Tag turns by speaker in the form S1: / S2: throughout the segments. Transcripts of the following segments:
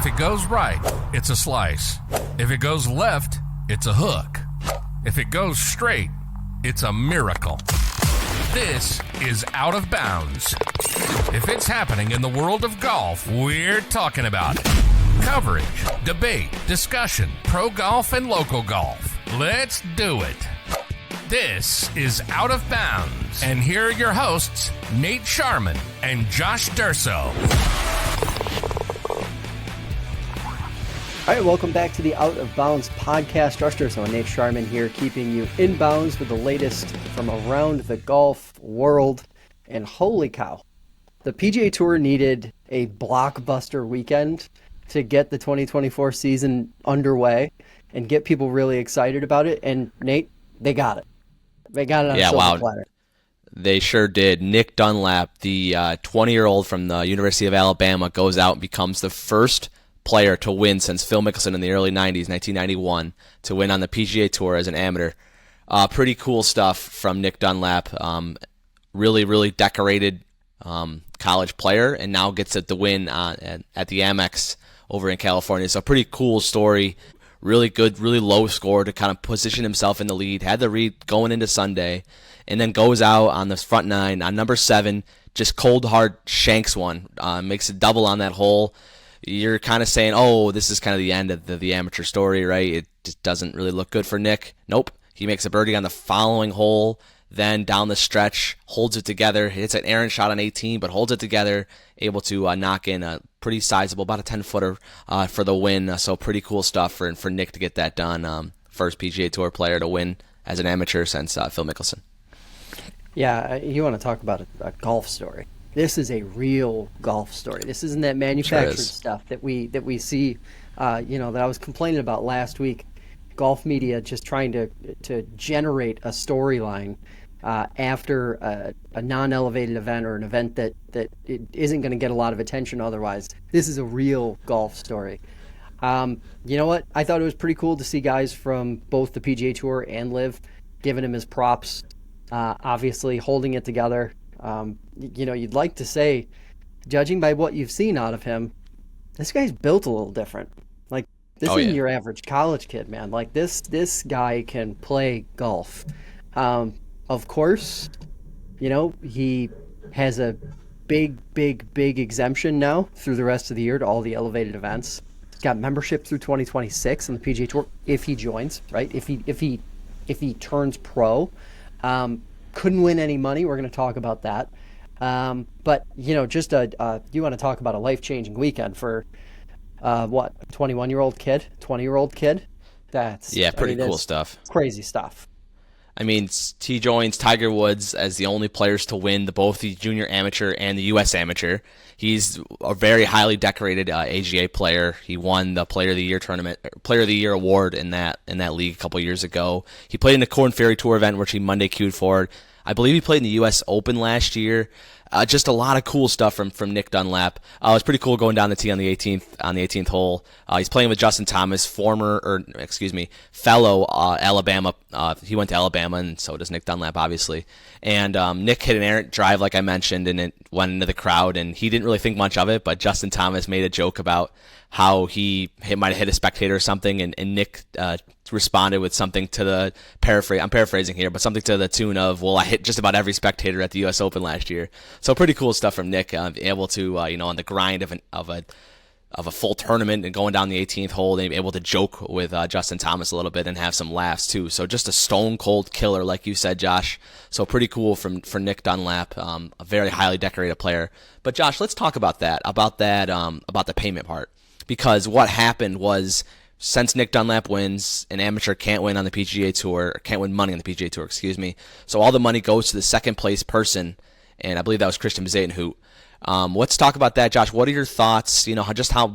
S1: it goes right, it's a slice. If it goes left, it's a hook. If it goes straight, it's a miracle. This is Out of Bounds. If it's happening in the world of golf, we're talking about it. Coverage, debate, discussion, pro golf and local golf. Let's do it. This is Out of Bounds. And here are your hosts, Nate Sharman and Josh Durso.
S2: All right, welcome back to the Out of Bounds podcast. Josh Durso and Nate Sharman here, keeping you in bounds with the latest from around the golf world. And holy cow, the PGA Tour needed a blockbuster weekend to get the 2024 season underway and get people really excited about it. And Nate, they got it. They got it on a silver platter.
S3: They sure did. Nick Dunlap, the 20-year-old from the University of Alabama, goes out and becomes the first player to win since Phil Mickelson in the early 90s, 1991, to win on the PGA Tour as an amateur. Pretty cool stuff from Nick Dunlap. Really decorated college player, and now gets the win at the Amex over in California. So pretty cool story. Really good, really low score to kind of position himself in the lead. Had the lead going into Sunday, and then goes out on the front nine on number 7, just cold hard shanks one, makes a double on that hole. You're kind of saying, oh, this is kind of the end of the amateur story, right? It just doesn't really look good for Nick. Nope. He makes a birdie on the following hole, then down the stretch, holds it together, hits an errant shot on 18, but holds it together, able to knock in a pretty sizable, about a 10-footer for the win. So pretty cool stuff for Nick to get that done. First PGA Tour player to win as an amateur since Phil Mickelson.
S2: Yeah, you want to talk about a golf story. This is a real golf story. This isn't that manufactured stuff that we see, that I was complaining about last week. Golf media just trying to generate a storyline after a non-elevated event or an event that it isn't going to get a lot of attention otherwise. This is a real golf story. You know what? I thought it was pretty cool to see guys from both the PGA Tour and LIV giving him his props, obviously holding it together. You'd like to say, judging by what you've seen out of him, this guy's built a little different. Like, this isn't your average college kid, man. Like, this guy can play golf. Of course, he has a big exemption now through the rest of the year to all the elevated events. He's got membership through 2026 on the PGA Tour if he joins, right? If he turns pro. Couldn't win any money. We're going to talk about that. But, you want to talk about a life-changing weekend for, 21-year-old kid, 20-year-old kid? That's cool stuff. Crazy stuff.
S3: I mean, he joins Tiger Woods as the only players to win both the junior amateur and the U.S. amateur. He's a very highly decorated AGA player. He won the Player of the Year award in that league a couple years ago. He played in the Corn Ferry Tour event, which he Monday queued for. I believe he played in the U.S. Open last year. Just a lot of cool stuff from Nick Dunlap. It was pretty cool going down the tee on the 18th hole. He's playing with Justin Thomas, fellow Alabama. He went to Alabama, and so does Nick Dunlap, obviously. And Nick hit an errant drive, like I mentioned, and it went into the crowd, and he didn't really think much of it, but Justin Thomas made a joke about how he might have hit a spectator or something, and Nick responded with something to the I'm paraphrasing here, but something to the tune of, well, I hit just about every spectator at the U.S. Open last year. So pretty cool stuff from Nick, able to, on the grind of a full tournament and going down the 18th hole, and able to joke with Justin Thomas a little bit and have some laughs too. So just a stone cold killer, like you said, Josh. So pretty cool for Nick Dunlap, a very highly decorated player. But Josh, let's talk about the payment part, because what happened was, since Nick Dunlap wins, an amateur can't win on the PGA Tour, or can't win money on the PGA Tour, So all the money goes to the second place person, and I believe that was Christian Bezadenhout. Let's talk about that, Josh. What are your thoughts?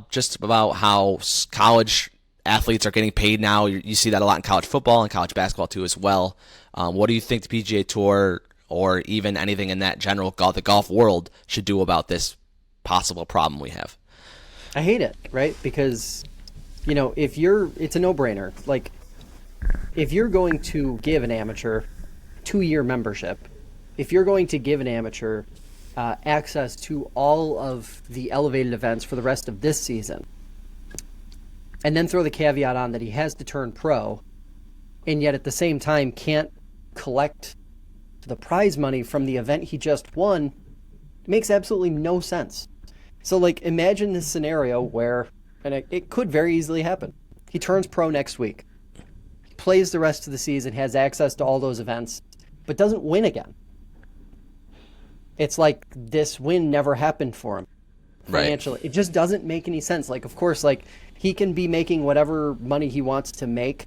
S3: Just about how college athletes are getting paid now. You see that a lot in college football and college basketball too, as well. What do you think the PGA Tour, or even anything in that general the golf world, should do about this possible problem we have?
S2: I hate it, right? Because it's a no-brainer. Like, if you're going to give an amateur 2-year membership, if you're going to give an amateur access to all of the elevated events for the rest of this season, and then throw the caveat on that he has to turn pro, and yet at the same time can't collect the prize money from the event he just won, makes absolutely no sense. So, like, imagine this scenario where, and it could very easily happen, he turns pro next week, plays the rest of the season, has access to all those events, but doesn't win again. It's like this win never happened for him financially. Right. It just doesn't make any sense. Like, of course, like, he can be making whatever money he wants to make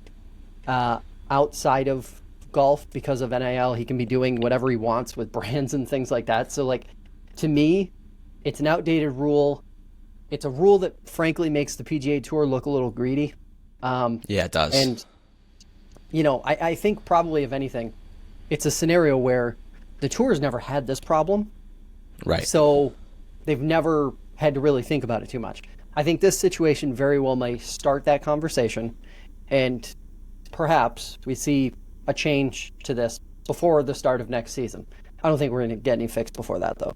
S2: outside of golf because of NIL. He can be doing whatever he wants with brands and things like that. So, like, to me, it's an outdated rule. It's a rule that, frankly, makes the PGA Tour look a little greedy.
S3: Yeah, it does.
S2: And, you know, I think probably, if anything, it's a scenario where the Tour's never had this problem.
S3: Right.
S2: So they've never had to really think about it too much. I think this situation very well may start that conversation, and perhaps we see a change to this before the start of next season. I don't think we're going to get any fixed before that, though.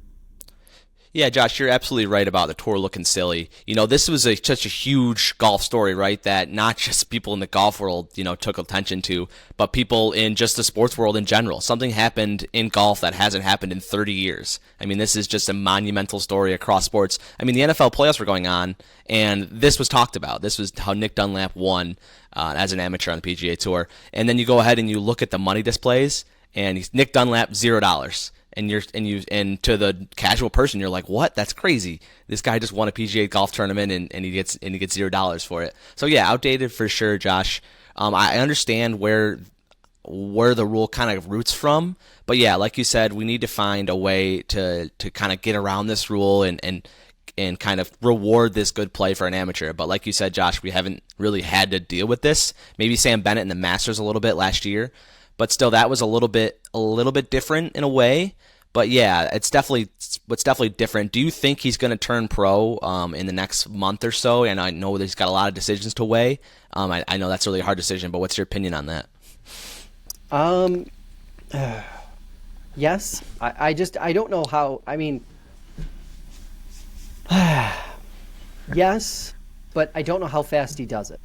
S3: Yeah, Josh, you're absolutely right about the tour looking silly. You know, this was such a huge golf story, right, that not just people in the golf world, you know, took attention to, but people in just the sports world in general. Something happened in golf that hasn't happened in 30 years. I mean, this is just a monumental story across sports. I mean, the NFL playoffs were going on, and this was talked about. This was how Nick Dunlap won as an amateur on the PGA Tour. And then you go ahead and you look at the money displays, and he's Nick Dunlap, $0. And to the casual person, you're like, what? That's crazy. This guy just won a PGA golf tournament and he gets $0 for it. So yeah, outdated for sure, Josh. I understand where the rule kind of roots from, but yeah, like you said, we need to find a way to kind of get around this rule and kind of reward this good play for an amateur. But like you said, Josh, we haven't really had to deal with this. Maybe Sam Bennett in the Masters a little bit last year, but still that was a little bit different in a way. But yeah, it's definitely different. Do you think he's going to turn pro in the next month or so? And I know that he's got a lot of decisions to weigh. I know that's really a hard decision, but what's your opinion on that?
S2: Yes. I don't know how. I mean, yes, but I don't know how fast he does it.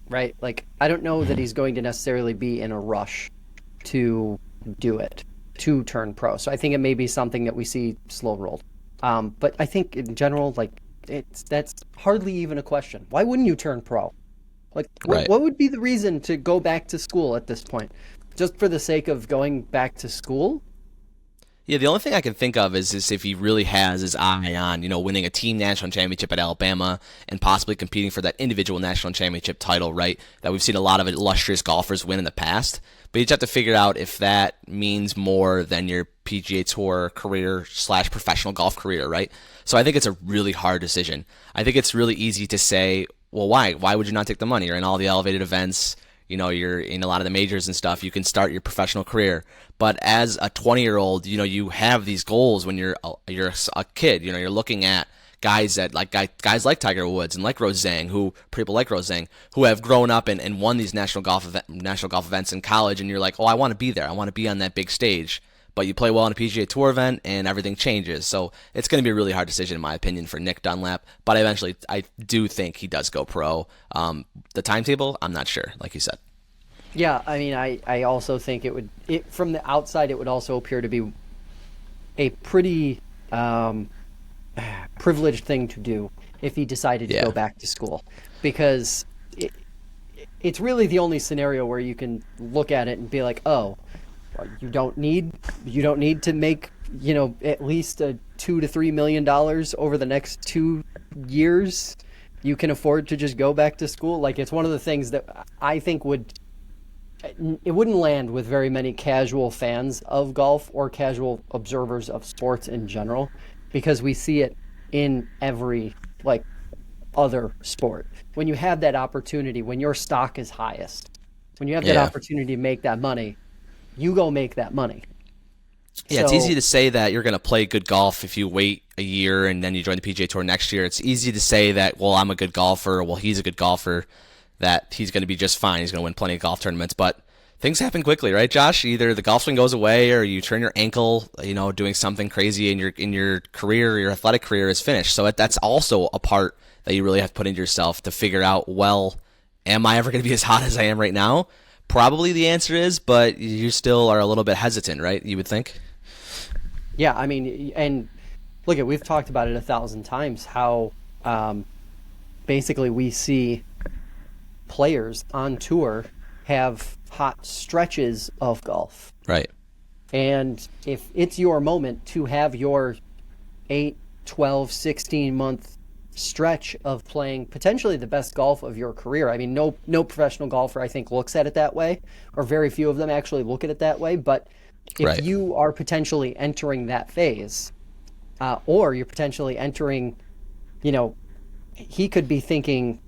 S2: Right? Like, I don't know that he's going to necessarily be in a rush to do it, to turn pro. So I think it may be something that we see slow rolled. But I think in general, like, that's hardly even a question. Why wouldn't you turn pro? Like,
S3: right.
S2: What would be the reason to go back to school at this point? Just for the sake of going back to school?
S3: Yeah, the only thing I can think of is if he really has his eye on, you know, winning a team national championship at Alabama and possibly competing for that individual national championship title, right, that we've seen a lot of illustrious golfers win in the past. But you just have to figure out if that means more than your PGA Tour career / professional golf career, right? So I think it's a really hard decision. I think it's really easy to say, well, why? Why would you not take the money? You're in all the elevated events. You know, you're in a lot of the majors and stuff. You can start your professional career. But as a 20-year-old, you know, you have these goals when you're a kid. You know, you're looking at guys like guys like Tiger Woods and like people like Roseng, who have grown up and won these national golf events in college. And you're like, oh, I want to be there. I want to be on that big stage. But you play well in a PGA Tour event and everything changes. So it's going to be a really hard decision, in my opinion, for Nick Dunlap. But eventually, I do think he does go pro. The timetable, I'm not sure, like you said.
S2: Yeah, I mean, I also think from the outside, it would also appear to be a pretty privileged thing to do if he decided to go back to school. Because it's really the only scenario where you can look at it and be like, oh, you don't need to make, you know, at least $2 to $3 million over the next 2 years. You can afford to just go back to school. Like, it's one of the things that I think wouldn't land with very many casual fans of golf or casual observers of sports in general, because we see it in every, like, other sport. When you have that opportunity, when your stock is highest, when you have that opportunity to make that money, you go make that money.
S3: Yeah, it's easy to say that you're going to play good golf if you wait a year and then you join the PGA Tour next year. It's easy to say that, well, I'm a good golfer, well, he's a good golfer, that he's going to be just fine. He's going to win plenty of golf tournaments. But things happen quickly, right, Josh? Either the golf swing goes away, or you turn your ankle, doing something crazy, and your career, your athletic career is finished. So that's also a part that you really have to put into yourself to figure out, well, am I ever going to be as hot as I am right now? Probably the answer is, but you still are a little bit hesitant, right? You would think.
S2: Yeah, I mean, and look, we've talked about it 1,000 times how basically we see players on tour have hot stretches of golf.
S3: Right.
S2: And if it's your moment to have your 8, 12, 16-month stretch of playing potentially the best golf of your career. I mean, no professional golfer, I think, looks at it that way, or very few of them actually look at it that way. But if you are potentially entering that phase, or you're potentially entering, he could be thinking,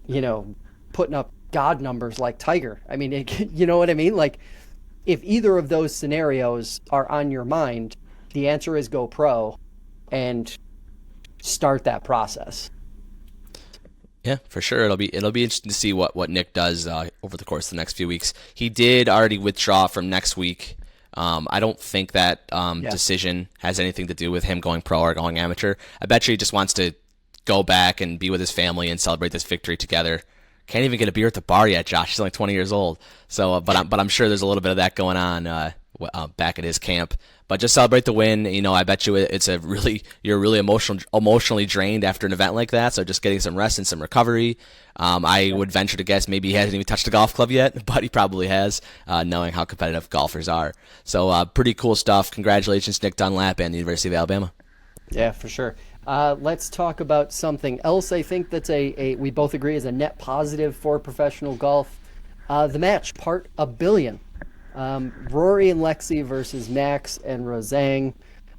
S2: putting up God numbers like Tiger. I mean, you know what I mean? Like, if either of those scenarios are on your mind, the answer is go pro and start that process.
S3: Yeah, for sure. It'll be interesting to see what Nick does over the course of the next few weeks. He did already withdraw from next week. I don't think that decision has anything to do with him going pro or going amateur. I bet you he just wants to go back and be with his family and celebrate this victory together. Can't even get a beer at the bar yet, Josh. He's only 20 years old. So, but I'm sure there's a little bit of that going on back at his camp. But just celebrate the win. I bet you you're really emotionally drained after an event like that. So just getting some rest and some recovery. I would venture to guess maybe he hasn't even touched a golf club yet, but he probably has, knowing how competitive golfers are. So pretty cool stuff. Congratulations, Nick Dunlap and the University of Alabama.
S2: Yeah, for sure. Let's talk about something else. I think that's we both agree is a net positive for professional golf. The match, part a billion. Rory and Lexi versus Max and Rozang.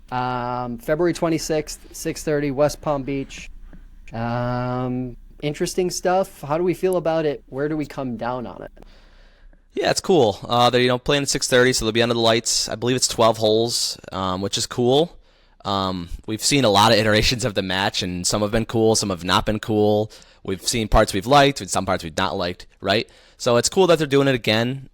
S2: February 26th, 6:30, West Palm Beach. Interesting stuff. How do we feel about it? Where do we come down on it?
S3: Yeah, it's cool. They're playing at 6:30, so they'll be under the lights. I believe it's 12 holes, which is cool. We've seen a lot of iterations of the match, and some have been cool, some have not been cool. We've seen parts we've liked, and some parts we've not liked, right? So it's cool that they're doing it again.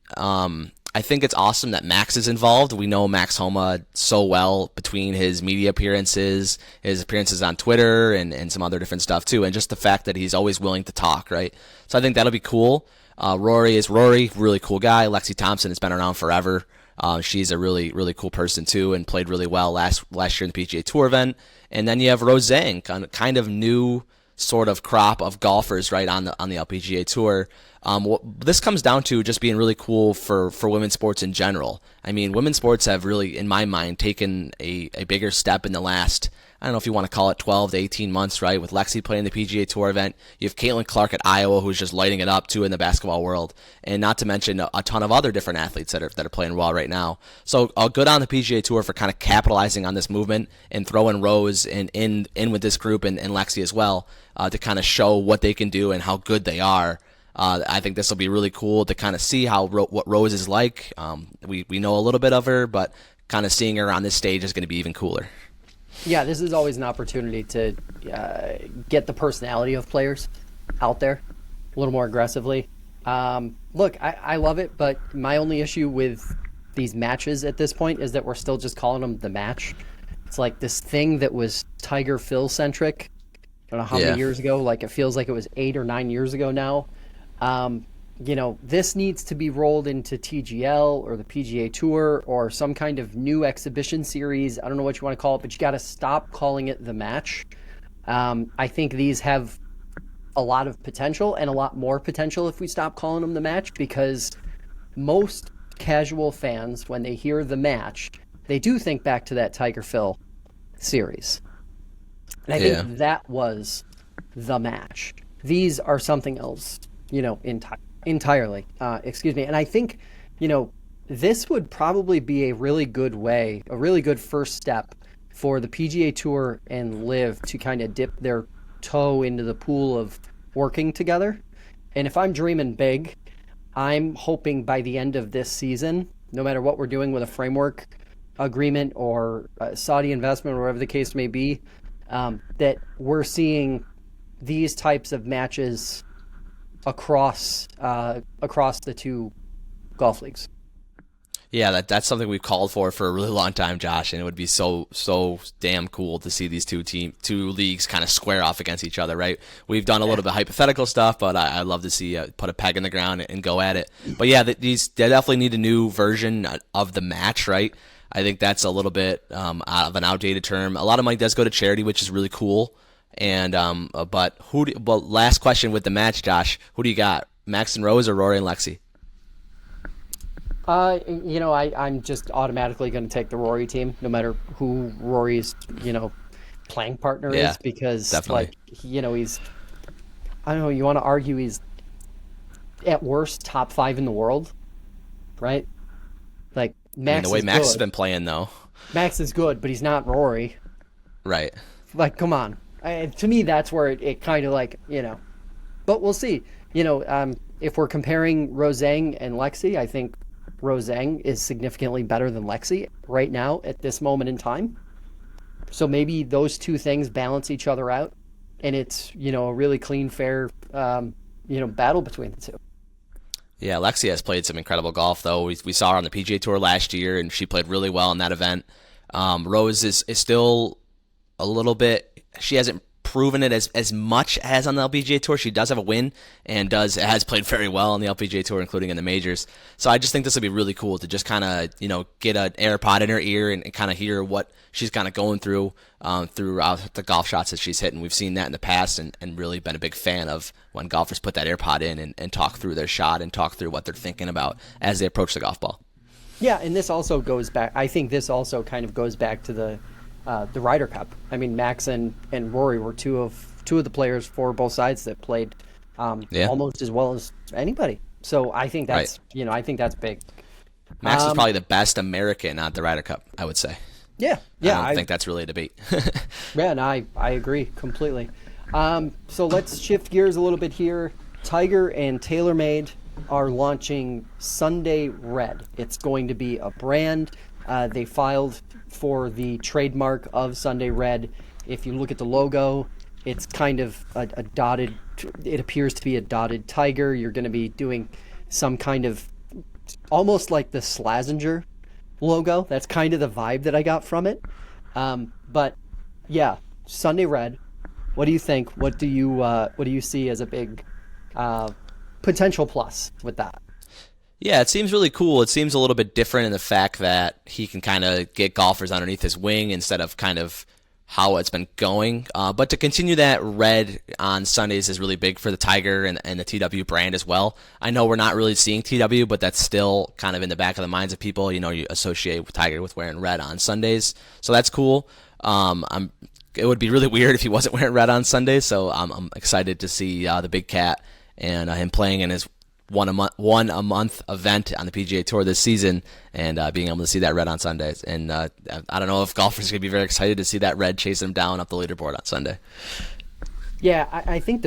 S3: I think it's awesome that Max is involved. We know Max Homa so well between his media appearances, his appearances on Twitter, and some other different stuff too, and just the fact that he's always willing to talk, right? So I think that'll be cool. Rory, really cool guy. Lexi Thompson has been around forever. She's a really, really cool person too, and played really well last year in the PGA Tour event. And then you have Rose Zhang, kind of new sort of crop of golfers, right, on the LPGA Tour. This comes down to just being really cool for women's sports in general. I mean, women's sports have really, in my mind, taken a bigger step in the last, I don't know if you want to call it 12 to 18 months, right? With Lexi playing the PGA Tour event. You have Caitlin Clark at Iowa, who's just lighting it up, too, in the basketball world. And not to mention a ton of other different athletes that are playing well right now. So good on the PGA Tour for kind of capitalizing on this movement and throwing Rose in with this group and Lexi as well, to kind of show what they can do and how good they are. I think this will be really cool to kind of see what Rose is like. We know a little bit of her, but kind of seeing her on this stage is going to be even cooler.
S2: Yeah, this is always an opportunity to get the personality of players out there a little more aggressively. Look, I love it, but my only issue with these matches at this point is that we're still just calling them the match. It's like this thing that was Tiger Phil centric. I don't know how many years ago. Like, it feels like it was 8 or 9 years ago now. This needs to be rolled into TGL or the PGA Tour or some kind of new exhibition series. I don't know what you want to call it, but you got to stop calling it the match. I think these have a lot of potential, and a lot more potential if we stop calling them the match, because most casual fans, when they hear the match, they do think back to that Tiger Phil series. And I think that was the match. These are something else, entirely. Excuse me. And I think, this would probably be a really good way, a really good first step for the PGA Tour and LIV to kind of dip their toe into the pool of working together. And if I'm dreaming big, I'm hoping by the end of this season, no matter what we're doing with a framework agreement or Saudi investment or whatever the case may be, that we're seeing these types of matches across the two golf leagues.
S3: Yeah, that's something we've called for a really long time, Josh, and it would be so damn cool to see these two leagues kind of square off against each other, right? We've done a little bit of hypothetical stuff, but I love to see put a peg in the ground and go at it. But yeah, they definitely need a new version of the match, right? I think that's a little bit out of an outdated term. A lot of money does go to charity, which is really cool. And but last question with the match, Josh, who do you got? Max and Rose or Rory and Lexi?
S2: I'm just automatically going to take the Rory team, no matter who Rory's, playing partner is, because
S3: definitely.
S2: He's, I don't know, you want to argue he's at worst top 5 in the world, right? Like Max.
S3: The way
S2: is
S3: Max
S2: good.
S3: has been playing, though. Max
S2: is good, but he's not Rory.
S3: Right.
S2: Like, come on. To me, that's where it kind of but we'll see. If we're comparing Roseng and Lexi, I think Roseng is significantly better than Lexi right now at this moment in time. So maybe those two things balance each other out, and it's, a really clean, fair, battle between the two.
S3: Yeah, Lexi has played some incredible golf, though. We saw her on the PGA Tour last year, and she played really well in that event. Rose is still a little bit, she hasn't proven it as much as on the LPGA Tour. She does have a win and has played very well on the LPGA Tour, including in the majors. So I just think this would be really cool to just kind of, get an AirPod in her ear and kind of hear what she's kind of going through throughout the golf shots that she's hitting. We've seen that in the past and really been a big fan of when golfers put that AirPod in and talk through their shot and talk through what they're thinking about as they approach the golf ball.
S2: Yeah, and this also goes back, I think this also kind of goes back to the Ryder Cup. I mean, Max and Rory were two of the players for both sides that played almost as well as anybody. So I think that's I think that's big.
S3: Max was probably the best American at the Ryder Cup, I would say.
S2: Yeah.
S3: I think that's really a debate.
S2: Yeah, and I agree completely. So let's shift gears a little bit here. Tiger and TaylorMade are launching Sunday Red. It's going to be a brand. They filed for the trademark of Sunday Red. If you look at the logo, it's kind of a dotted, it appears to be a dotted tiger. You're going to be doing some kind of, almost like the Slazenger logo. That's kind of the vibe that I got from it. But yeah, Sunday Red. What do you think? What do you see as a big potential plus with that?
S3: Yeah, it seems really cool. It seems a little bit different in the fact that he can kind of get golfers underneath his wing instead of kind of how it's been going. But to continue that red on Sundays is really big for the Tiger and the TW brand as well. I know we're not really seeing TW, but that's still kind of in the back of the minds of people. You associate with Tiger with wearing red on Sundays. So that's cool. It would be really weird if he wasn't wearing red on Sundays. So I'm excited to see the big cat and him playing in his one a month event on the PGA Tour this season, and being able to see that red on Sundays. And I don't know if golfers are going to be very excited to see that red chase him down up the leaderboard on Sunday.
S2: Yeah, I think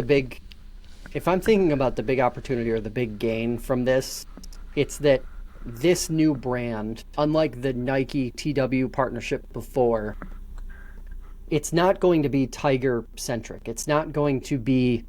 S2: if I'm thinking about the big opportunity or the big gain from this, it's that this new brand, unlike the Nike TW partnership before, it's not going to be Tiger centric. It's not going to be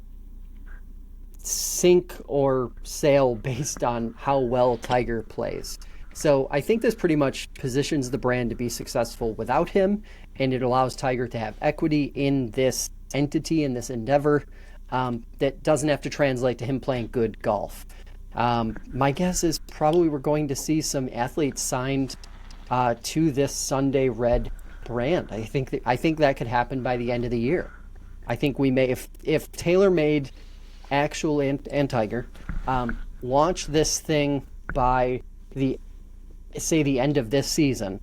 S2: sink or sail based on how well Tiger plays. So I think this pretty much positions the brand to be successful without him, and it allows Tiger to have equity in this entity, in this endeavor, that doesn't have to translate to him playing good golf. My guess is probably we're going to see some athletes signed to this Sunday Red brand. I think that could happen by the end of the year. I think we may, if TaylorMade Actual and Tiger launch this thing by the end of this season,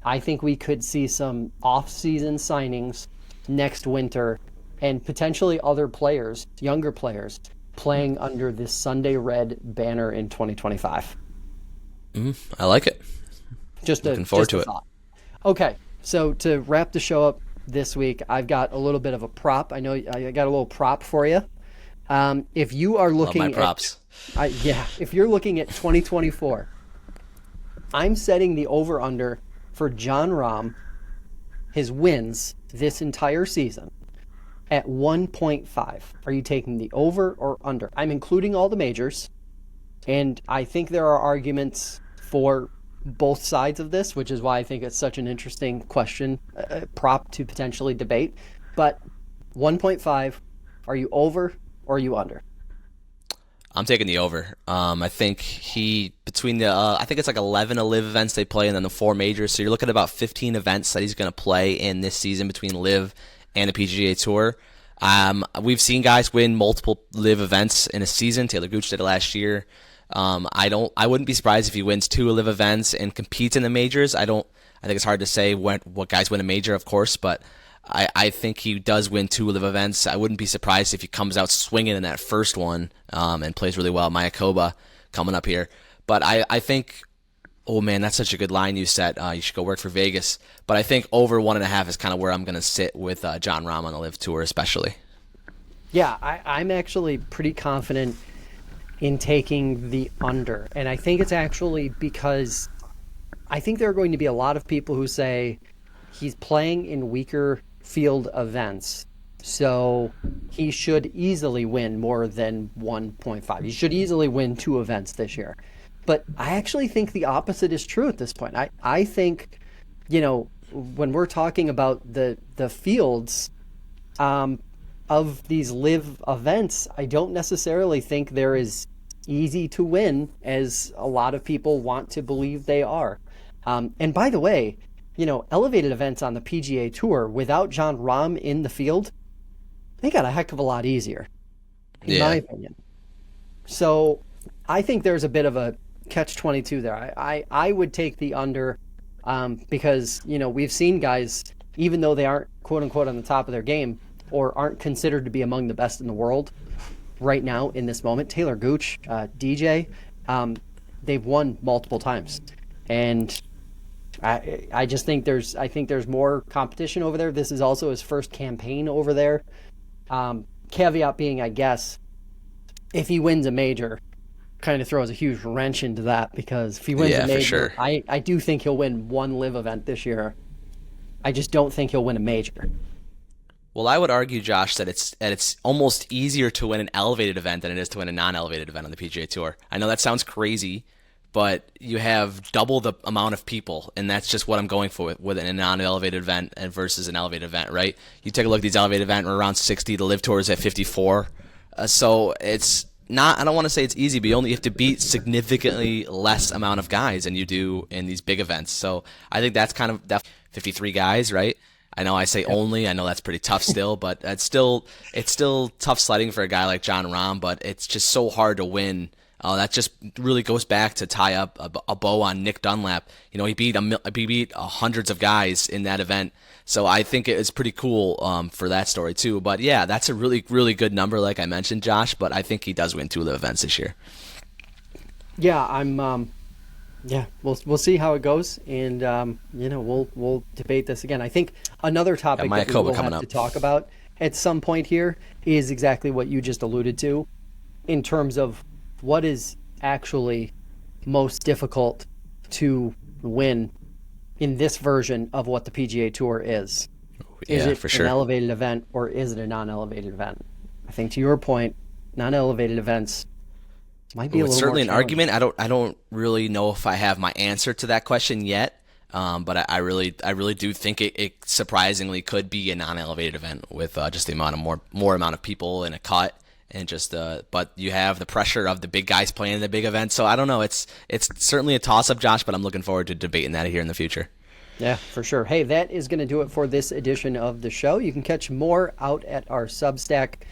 S2: I think we could see some off-season signings next winter and potentially other players, younger players, playing under this Sunday Red banner in 2025.
S3: I like it.
S2: Looking
S3: forward to it.
S2: Thought. Okay, so to wrap the show up this week, I've got a little bit of a prop. I know I got a little prop for you. If you are looking
S3: Love my props.
S2: If you're looking at 2024, I'm setting the over-under for Jon Rahm, his wins this entire season, at 1.5. Are you taking the over or under? I'm including all the majors, and I think there are arguments for both sides of this, which is why I think it's such an interesting question, prop to potentially debate. But 1.5, are you over or are you under?
S3: I'm taking the over. I think between the I think it's like 11 LIV events they play and then the 4 majors. So you're looking at about 15 events that he's going to play in this season between LIV and the PGA Tour. We've seen guys win multiple LIV events in a season. Taylor Gooch did it last year. I wouldn't be surprised if he wins 2 LIV events and competes in the majors. I think it's hard to say what guys win a major, of course, but I think he does win 2 LIV events. I wouldn't be surprised if he comes out swinging in that first one and plays really well at Mayakoba coming up here. But I think, oh man, that's such a good line you set. You should go work for Vegas. But I think over 1.5 is kind of where I'm going to sit with Jon Rahm on the LIV Tour especially.
S2: Yeah, I'm actually pretty confident in taking the under. And I think it's actually because I think there are going to be a lot of people who say he's playing in weaker field events, so he should easily win more than 1.5. He should easily win 2 events this year. But I actually think the opposite is true at this point. I think, when we're talking about the fields of these LIV events, I don't necessarily think they're as easy to win as a lot of people want to believe they are. And by the way, elevated events on the PGA Tour without Jon Rahm in the field, they got a heck of a lot easier, in my opinion. So I think there's a bit of a catch-22 there. I would take the under because, we've seen guys, even though they aren't quote-unquote on the top of their game or aren't considered to be among the best in the world right now in this moment, Taylor Gooch, DJ, they've won multiple times. And I just think there's more competition over there. This is also his first campaign over there. Caveat being, I guess, if he wins a major, kind of throws a huge wrench into that, because if he wins a major,
S3: sure.
S2: I do think he'll win 1 LIV event this year. I just don't think he'll win a major.
S3: Well, I would argue, Josh, that it's almost easier to win an elevated event than it is to win a non-elevated event on the PGA Tour. I know that sounds crazy, but you have double the amount of people, and that's just what I'm going for with a non-elevated event and versus an elevated event, right? You take a look at these elevated events, we're around 60. The LIV Tour is at 54. So it's not, I don't want to say it's easy, but you only have to beat significantly less amount of guys than you do in these big events. So I think that's kind of 53 guys, right? I know I say only. I know that's pretty tough still, but it's still tough sledding for a guy like Jon Rahm, but it's just so hard to win. That just really goes back to tie up a bow on Nick Dunlap. He beat hundreds of guys in that event. So I think it is pretty cool for that story too. But yeah, that's a really, really good number, like I mentioned, Josh. But I think he does win 2 of the events this year.
S2: Yeah, we'll see how it goes, and we'll debate this again. I think another topic that we will have to talk about at some point here is exactly what you just alluded to, in terms of what is actually most difficult to win in this version of what the PGA Tour is. Is it an elevated event or is it a non-elevated event? I think to your point, non-elevated events might be a little
S3: certainly
S2: more
S3: an argument. I don't really know if I have my answer to that question yet, but I really do think it surprisingly could be a non-elevated event with just the more amount of people in a cut. And just, but you have the pressure of the big guys playing in the big event. So I don't know. It's certainly a toss-up, Josh, but I'm looking forward to debating that here in the future.
S2: Yeah, for sure. Hey, that is going to do it for this edition of the show. You can catch more out at our Substack.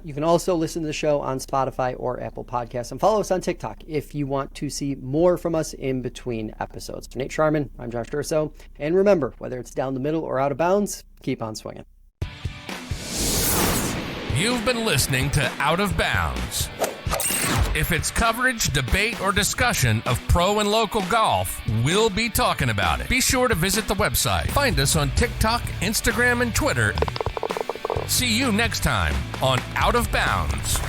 S2: You can also listen to the show on Spotify or Apple Podcasts, and follow us on TikTok if you want to see more from us in between episodes. For Nate Sharman, I'm Josh Durso. And remember, whether it's down the middle or out of bounds, keep on swinging.
S1: You've been listening to Out of Bounds. If it's coverage, debate, or discussion of pro and local golf, we'll be talking about it. Be sure to visit the website. Find us on TikTok, Instagram, and Twitter. See you next time on Out of Bounds.